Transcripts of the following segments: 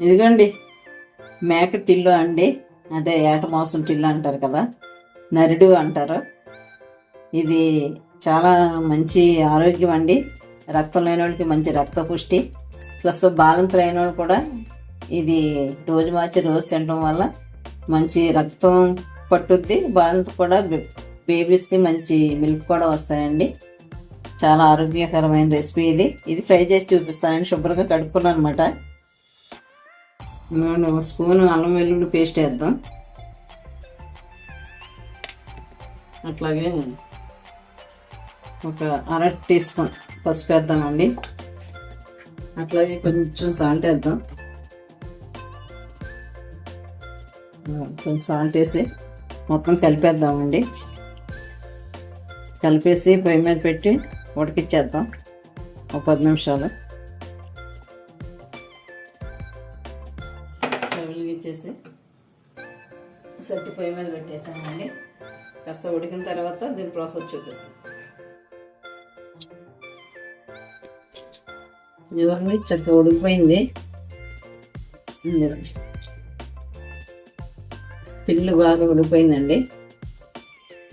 ఇదిగోండి మేక టిల్లు అండి, అదే ఏట మాంసం టిల్లు అంటారు కదా, నరిడు అంటారు. ఇది చాలా మంచి ఆరోగ్యం అండి. రక్తం లేని వాళ్ళకి మంచి రక్త పుష్టి, ప్లస్ బాలింతలు అయిన వాళ్ళు కూడా ఇది రోజు మార్చి రోజు తినడం వల్ల మంచి రక్తం పట్టుద్ది. బాలింత కూడా బేబీస్కి మంచి మిల్క్ కూడా వస్తాయండి. చాలా ఆరోగ్యకరమైన రెసిపీ ఇది ఫ్రై చేసి చూపిస్తానండి. శుభ్రంగా కడుక్కున్నాను అనమాట. ఒక స్పూన్ అల్లం వెల్లుల్లి పేస్ట్ వేద్దాం. అట్లాగే ఒక అర టీ స్పూన్ పసుపు వేద్దామండి. అట్లాగే కొంచెం సాల్ట్ వేద్దాం. కొంచెం సాల్ట్ వేసి మొత్తం కలిపేద్దామండి. కలిపేసి పొయ్యి మీద పెట్టి ఉడికిచ్చేద్దాం ఒక 10 నిమిషాలు. వెలిగించేసి సట్టి పొయ్యి మీద పెట్టేసామండి. కాస్త ఉడికిన తర్వాత దీని ప్రాసెస్ చూపిస్తాం. ఇవన్నీ చక్కగా ఉడికిపోయింది. పిల్లు బాగా ఉడికిపోయిందండి.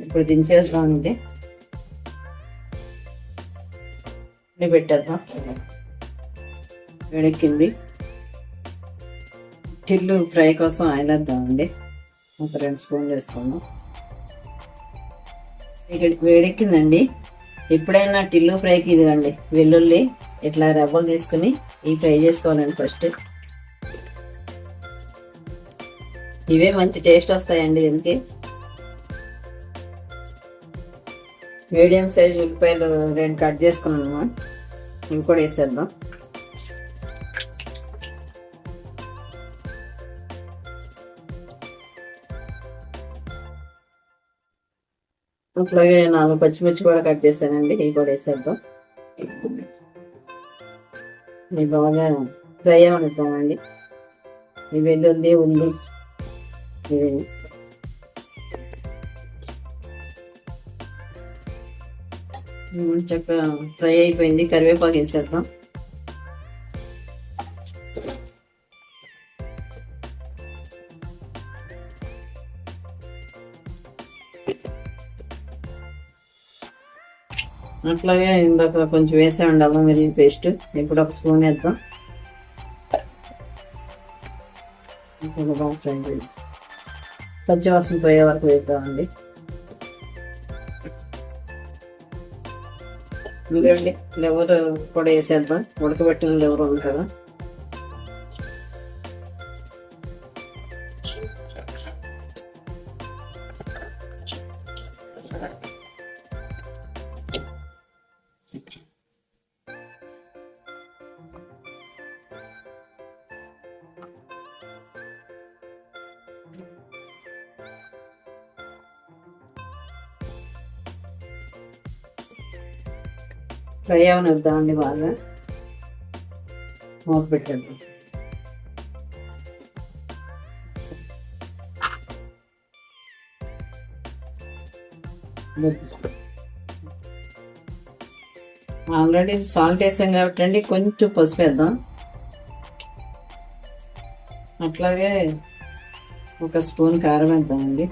ఇప్పుడు దించేద్దామండి. పెట్టేద్దాం. వేడెక్కింది. టిల్లు ఫ్రై కోసం ఆయిల్ వేద్దామండి. ఒక 2 స్పూన్లు వేసుకుందాం. వేడెక్కిందండి. ఎప్పుడైనా టిల్లు ఫ్రైకి ఇదిగండి వెల్లుల్లి ఇట్లా రెబ్బలు తీసుకుని ఈ ఫ్రై చేసుకోవాలండి. ఫస్ట్ ఇవే మంచి టేస్ట్ వస్తాయండి. దీనికి మీడియం సైజ్ ఉల్లిపాయలు 2 కట్ చేసుకున్నాము. ఇవి కూడా వేసేద్దాం. అట్లాగే 4 పచ్చిమిర్చి కూడా కట్ చేశానండి. ఇవి కూడా వేసేద్దాం. ఇవి బాగా ఫ్రై అవనిద్దామండి. ఈ వెల్లుల్లి ఉల్లి ఇవి చక్కగా ఫ్రై అయిపోయింది. కరివేపాకు వేసేద్దాం. అట్లాగే ఇందాక కొంచెం వేసామండి అల్లం వెల్లుల్లి పేస్ట్. ఇప్పుడు ఒక స్పూన్ వేద్దాం. పచ్చివాసన పోయే వరకు వేద్దామండి. ఎందుకండి లివర్ కూడా వేసేద్దాం. ఉడకబెట్టిన లివర్ ఉంది కదా. ఫ్రై అవనిద్దామండి. బాగా మూత పెట్టేద్దాం. ఆల్రెడీ సాల్ట్ వేసాం కాబట్టి అండి కొంచెం పసుపు వేద్దాం. అట్లాగే ఒక స్పూన్ కారం వేద్దామండి.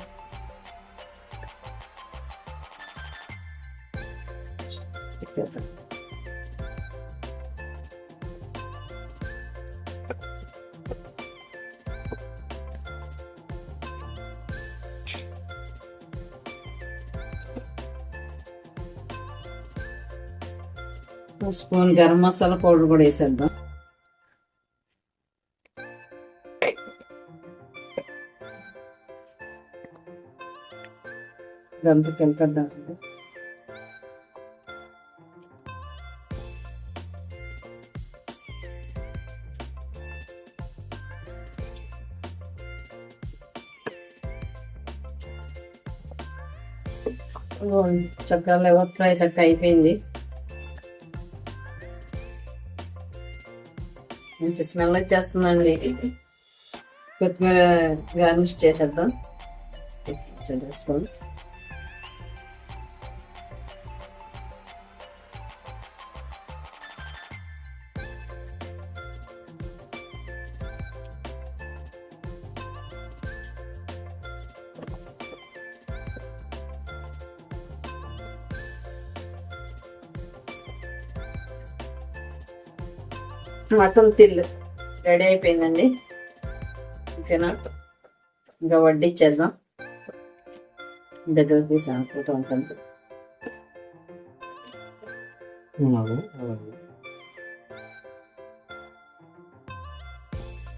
స్పూన్ గరం మసాలా పౌడర్ కూడా వేసేద్దాం. ఇదంతా కలిపేద్దాం. చక్కగా లివర్ ఫ్రై చక్కగా అయిపోయింది. మంచి స్మెల్ వచ్చేస్తుందండి. కొత్తిమీర గార్నిష్ చేసేద్దాం. మటన్ తిల్లు రెడీ అయిపోయిందండి. ఓకేనా, ఇంకా వడ్డిచ్చేద్దాం. దగ్గరికి సాగుతూ ఉంటుంది.